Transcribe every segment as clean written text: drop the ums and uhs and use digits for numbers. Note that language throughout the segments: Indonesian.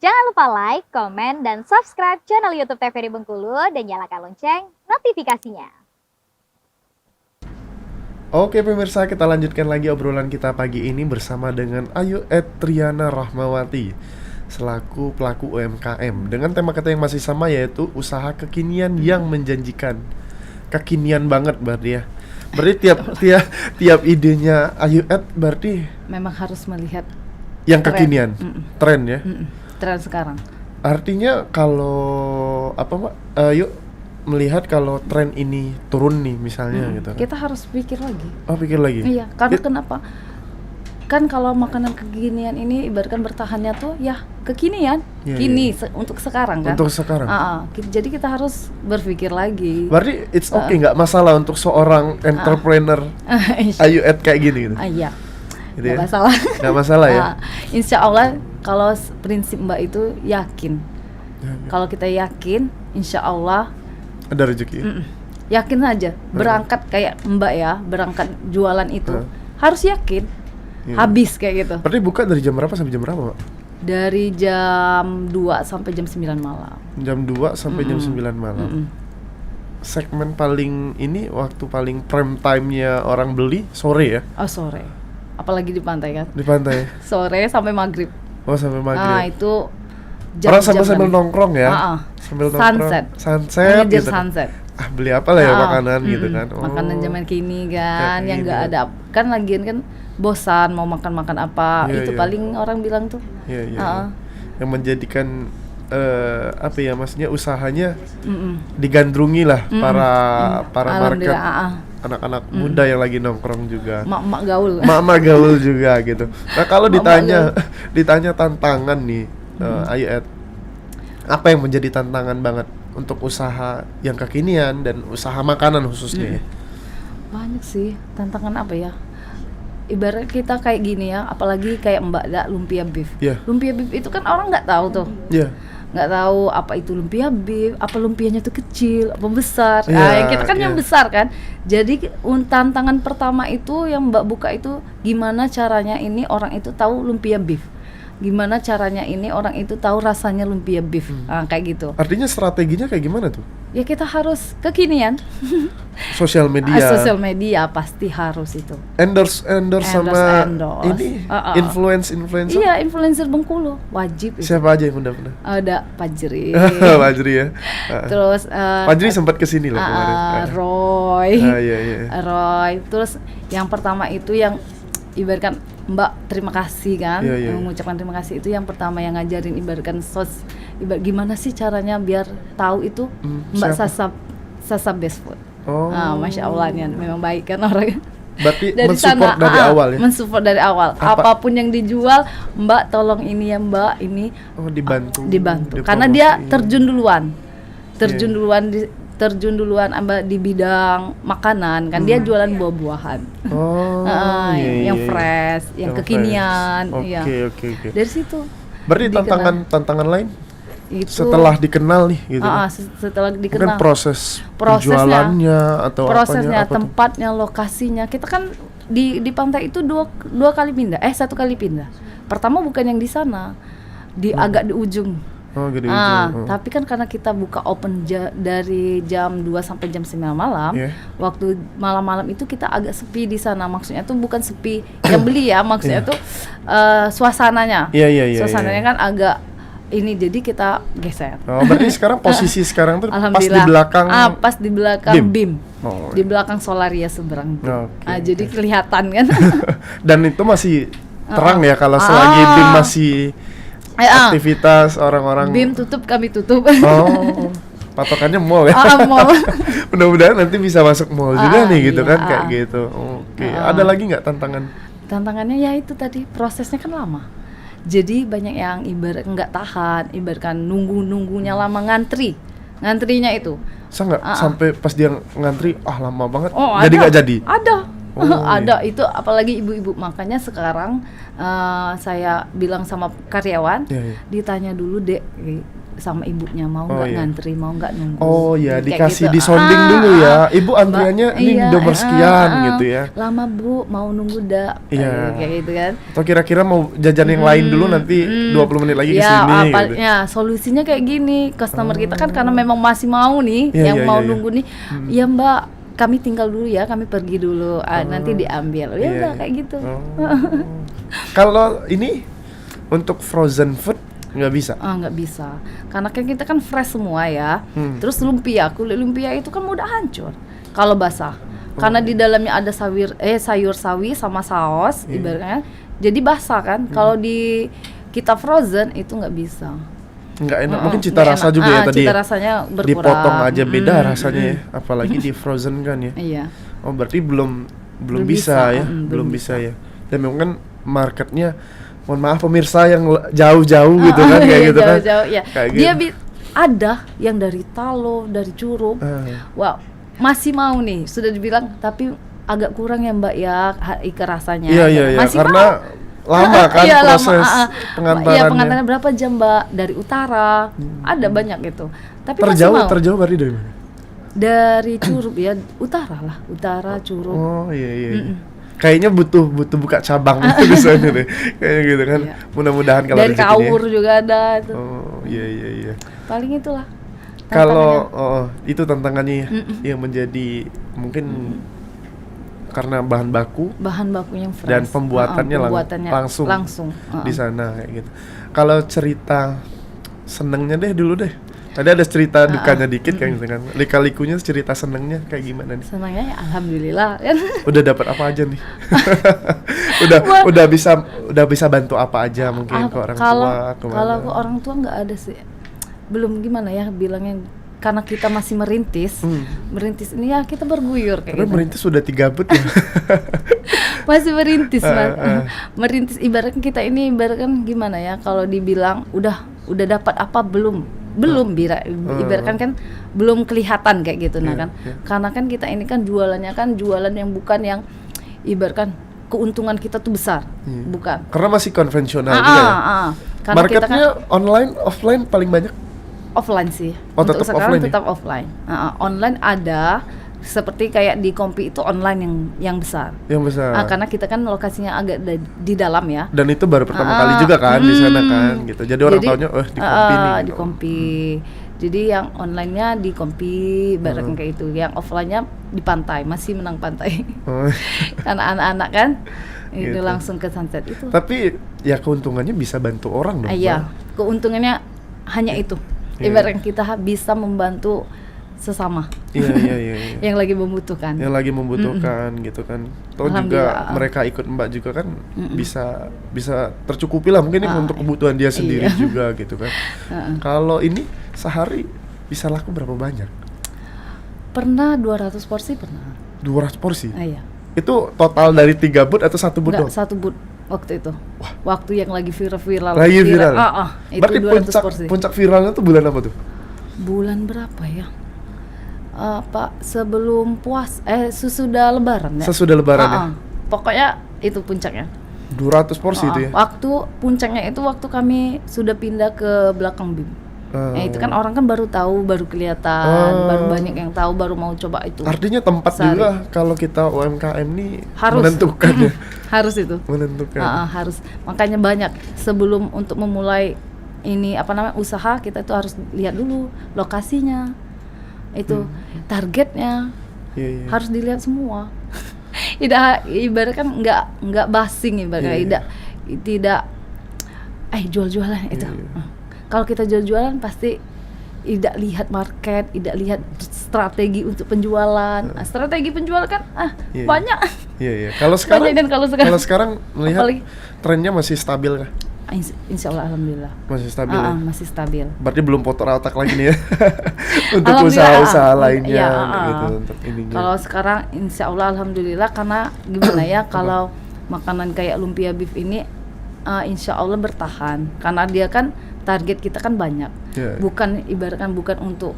Jangan lupa like, komen, dan subscribe channel YouTube TVRI Bengkulu dan nyalakan lonceng notifikasinya. Oke pemirsa, kita lanjutkan lagi obrolan kita pagi ini bersama dengan Ayu Etriana Rahmawati selaku pelaku UMKM dengan tema kata yang masih sama, yaitu usaha kekinian yang menjanjikan. Kekinian banget berarti ya. Berarti tiap idenya Ayu Et berarti memang harus melihat yang kekinian, tren ya. Tren sekarang. Artinya kalau apa Mbak, Ayu melihat kalau tren ini turun nih misalnya gitu kan. Kita harus pikir lagi. Oh, pikir lagi. Iya, karena kenapa? Kan kalau makanan kekinian ini ibaratkan bertahannya tuh ya kekinian, untuk sekarang kan. Untuk sekarang. Jadi kita harus berpikir lagi. Berarti it's okay nggak masalah untuk seorang entrepreneur Ayu Et kayak gini gitu. Iya. Gitu Nggak ya? masalah. Nggak masalah ya. Insya Allah kalau prinsip Mbak itu yakin. Kalau kita yakin, insya Allah ada rezeki. Yakin aja. Berangkat kayak Mbak ya, berangkat jualan itu harus yakin. Habis kayak gitu. Berarti buka dari jam berapa sampai jam berapa, Mbak? Dari jam 2 sampai jam 9 malam. Jam 2 sampai jam 9 malam. Segmen paling ini, waktu paling prime time-nya orang beli sore ya? Oh, sore. Apalagi di pantai kan? Di pantai. Sore sampai maghrib. Oh, sampai maghrib. Itu orang sambil nongkrong ya? Sambil nongkrong. Sunset gitu. Sunset. Beli apa lah ya makanan gitu kan. Makanan zaman kini kan, yang nggak ada. Kan lagian kan bosan mau makan apa. Itu paling orang bilang tuh. Iya. Yang menjadikan apa ya, maksudnya usahanya digandrungi lah para market. Anak-anak muda yang lagi nongkrong juga. Mak-mak gaul. Mak-mak gaul juga gitu. Nah, kalau ditanya tantangan nih, Ayu Et, apa yang menjadi tantangan banget untuk usaha yang kekinian dan usaha makanan khususnya ya? Banyak sih, tantangan apa ya? Ibarat kita kayak gini ya, apalagi kayak Mbak Da, lumpia beef. Lumpia beef itu kan orang nggak tahu tuh. Nggak tahu apa itu lumpia beef, apa lumpianya tuh kecil, apa besar. Kita kan yang besar kan. Jadi tantangan pertama itu yang Mbak buka itu gimana caranya ini orang itu tahu lumpia beef. Gimana caranya ini orang itu tahu rasanya lumpia beef. Kayak gitu. Artinya strateginya kayak gimana tuh? Ya kita harus kekinian. Sosial media. Sosial media pasti harus itu. Endorse sama ini influencer. Iya, influencer Bengkulu wajib. Siapa aja yang udah pernah? Ada Fajri. Fajri ya. Terus Fajri sempat kesini loh kemarin. Roy. Roy. Terus yang pertama itu yang ibaratkan Mbak terima kasih kan, mengucapkan terima kasih itu yang pertama yang ngajarin ibaratkan gimana sih caranya biar tahu itu Mbak Sasa Best Food. Masya Allah nih, memang baik kan orang. Berarti mensupport dari awal ya? Mensupport dari awal. Apapun yang dijual, Mbak tolong ini ya Mbak, ini. Dibantu. Karena dia terjun duluan. Terjun duluan di bidang makanan kan, dia jualan buah-buahan. Yang fresh, yang kekinian. Oke. Dari situ. Berarti tantangan lain itu setelah dikenal nih gitu. Setelah dikenal. Mungkin penjualannya atau prosesnya, tempatnya, lokasinya. Kita kan di pantai itu dua kali pindah. Satu kali pindah. Pertama bukan yang di sana, agak di ujung. Tapi kan karena kita buka open dari jam 2 sampai jam 9 malam, waktu malam-malam itu kita agak sepi di sana. Maksudnya tuh bukan sepi yang beli ya, maksudnya tuh suasananya. Suasananya kan agak ini, jadi kita geser. Berarti sekarang posisi sekarang tuh pas di belakang BIM. Di belakang Solaria seberang. Jadi kelihatan kan. Dan itu masih terang ya kalau selagi BIM masih aktivitas orang-orang. BIM tutup, kami tutup. Patokannya mall ya. Mall. Mudah-mudahan nanti bisa masuk mall juga nih gitu kan, kayak gitu. Oke. Ada lagi nggak tantangan? Tantangannya ya itu tadi, prosesnya kan lama. Jadi banyak yang ibarat nggak tahan, ibaratkan nunggunya lama, ngantrinya itu. Sampai pas dia ngantri, lama banget. Jadi nggak jadi. Ada. Ada itu, apalagi ibu-ibu. Makanya sekarang saya bilang sama karyawan, ditanya dulu Dek, sama ibunya mau nggak ngantri, mau nggak nunggu. Oh ya, Kayak dikasih gitu. disonding dulu ya. Ibu antriannya ini nomor sekian gitu ya. Lama Bu, mau nunggu dak. Kayak gitu kan. Atau kira-kira mau jajan yang lain dulu nanti 20 menit lagi kesini gitu. Ya, solusinya kayak gini. Customer kita kan karena memang masih mau nih, mau nunggu nih. Ya Mbak, kami tinggal dulu ya, kami pergi dulu. Nanti diambil. Ya udah kayak gitu. Kalau ini untuk frozen food nggak bisa? Nggak bisa, karena kan kita kan fresh semua ya. Terus kulit lumpia itu kan mudah hancur kalau basah, karena di dalamnya ada sayur sawi sama saus ibaratnya, jadi basah kan. Kalau kita frozen itu nggak bisa. Nggak enak, mungkin cita rasa juga ya tadi. Cita rasanya berkurang. Dipotong aja beda rasanya ya, apalagi di frozen kan ya. Iya. Oh berarti belum bisa ya, belum bisa ya. Dan memang kan marketnya, mohon maaf pemirsa yang jauh-jauh gitu kan, kayak gitu kan. Jauh-jauh ya. Kayak Dia gitu. ada yang dari Talo, dari Curug. Wow, masih mau nih, sudah dibilang tapi agak kurang ya Mbak ya rasanya. Iya. Masih Karena lama kan proses pengantarannya. Iya, pengantarannya berapa jam Mbak? Dari utara. Ada banyak gitu. Tapi terjauh berarti dari mana? Dari Curug ya, utara Curug. Oh iya. Kayaknya butuh buka cabang di sana deh. Kayaknya gitu kan. Iya. Mudah-mudahan kalau dari Kaur juga ada itu. Oh, iya. Paling itulah. Kalau itu tantangannya yang menjadi mungkin karena bahan bakunya fresh dan pembuatannya langsung di sana kayak gitu. Kalau cerita senengnya dulu deh. Tadi ada cerita dukanya dikit kayak gitu kan. Lika-likunya cerita senengnya kayak gimana nih? Senangnya ya alhamdulillah. Udah dapat apa aja nih? udah bisa bantu apa aja mungkin ke orang tua. Kalau ke orang tua nggak ada sih. Belum gimana ya bilangnya, karena kita masih merintis ini ya kita berguyur kayak gitu. Merintis sudah 3 but ya. Masih merintis merintis ibaratkan kita ini ibaratkan gimana ya, kalau dibilang udah dapat apa belum ibaratkan kan belum kelihatan kayak gitu kan. Karena kan kita ini kan jualannya kan jualan yang bukan yang ibaratkan keuntungan kita tuh besar, bukan. Karena masih konvensional juga ya. Karena marketnya online, offline paling banyak? Offline sih. Untuk sekarang tetap offline. Online ada, seperti kayak di Kompi itu online yang besar. Yang besar. Karena kita kan lokasinya agak di dalam ya. Dan itu baru pertama kali juga kan di sana kan gitu. Jadi orang taunya di Kompi nih. Di Kompi. Jadi yang online-nya di Kompi, barang kayak itu. Yang offline-nya di pantai, masih menang pantai. Karena anak-anak kan itu langsung ke sunset itu. Tapi ya keuntungannya bisa bantu orang dong. Iya, keuntungannya hanya itu. Ibaratnya kita bisa membantu sesama. Iya. Yang lagi membutuhkan. Gitu kan. Toh juga mereka ikut Mbak juga kan bisa tercukupi lah mungkin untuk kebutuhan dia sendiri juga gitu kan. Kalau ini sehari bisa laku berapa banyak? Pernah 200 porsi pernah. 200 porsi? Iya. Itu total dari 3 but atau 1 but dong? 1 but waktu itu. Wah. Waktu yang lagi viral. Viral. Itu berarti 200 porsi. Puncak viralnya tuh bulan apa tuh? Bulan berapa ya? Pak, sebelum sesudah lebaran ya? Sesudah lebaran ya? Pokoknya itu puncaknya 200 porsi itu ya? Waktu puncaknya itu waktu kami sudah pindah ke belakang BIM. Itu kan orang kan baru tahu, baru kelihatan, baru banyak yang tahu, baru mau coba itu. Artinya tempat juga kalau kita UMKM nih menentukan ya? Harus itu menentukan. Harus, makanya banyak sebelum untuk memulai ini usaha, kita itu harus lihat dulu lokasinya, itu targetnya harus dilihat semua. Ibaratkan nggak basing ibaratnya, tidak jual-jualan itu. Kalau kita jual-jualan pasti tidak lihat market, tidak lihat strategi untuk penjualan. Strategi penjualan kan banyak. Iya. Kalau sekarang melihat trennya masih stabil kah? Insya Allah alhamdulillah. Masih stabil ya? Masih stabil. Berarti belum putar otak lagi nih ya. Untuk usaha-usaha lainnya gitu untuk ininya. Kalau sekarang insya Allah alhamdulillah, karena gimana ya, kalau makanan kayak lumpia beef ini insya Allah bertahan, karena dia kan target kita kan banyak. Bukan ibaratkan bukan untuk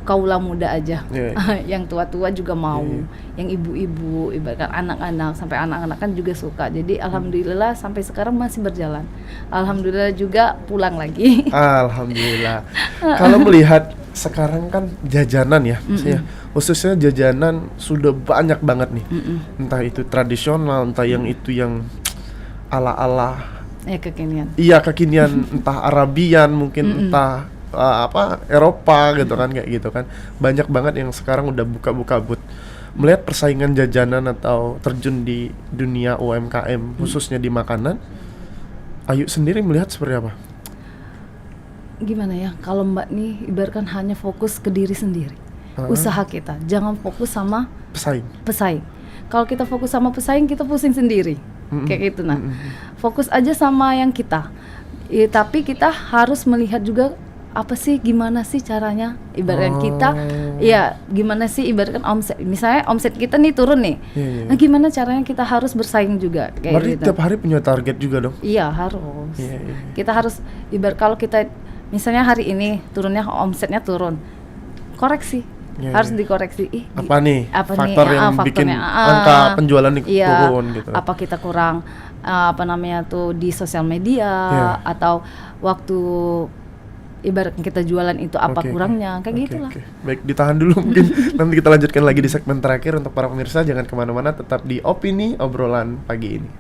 kaula muda aja, Yeah. yang tua-tua juga mau, yang ibu-ibu, ibaratkan anak-anak, sampai anak-anak kan juga suka. Jadi alhamdulillah sampai sekarang masih berjalan. Alhamdulillah juga pulang lagi. Alhamdulillah. Kalau melihat sekarang kan jajanan ya, saya khususnya jajanan sudah banyak banget nih. Entah itu tradisional, entah yang itu yang ala-ala Kekinian. iya kekinian, entah Arabian mungkin, entah Eropa gitu kan, kayak gitu kan. Banyak banget yang sekarang udah buka-buka booth. Melihat persaingan jajanan atau terjun di dunia UMKM khususnya di makanan, Ayu sendiri melihat seperti apa? Gimana ya, kalau Mbak nih ibaratkan hanya fokus ke diri sendiri, usaha kita, jangan fokus sama pesaing. Kalau kita fokus sama pesaing, kita pusing sendiri, kayak gitu. Nah, fokus aja sama yang kita. Tapi kita harus melihat juga apa sih, gimana sih caranya, ibaratkan kita, ya gimana sih ibaratkan omset, misalnya omset kita nih turun nih, nah gimana caranya kita harus bersaing juga, kayak berarti gitu. tiap hari punya target juga dong? Iya harus. Kita harus ibarat kalau kita misalnya hari ini turunnya omsetnya turun, koreksi, harus dikoreksi. Apa nih faktor nih, yang bikin angka penjualan turun gitu? Apa kita kurang di sosial media, atau waktu ibaratnya kita jualan itu apa kurangnya, kayak gitulah. Baik, ditahan dulu mungkin nanti kita lanjutkan lagi di segmen terakhir. Untuk para pemirsa jangan kemana-mana, tetap di Opini Obrolan Pagi Ini.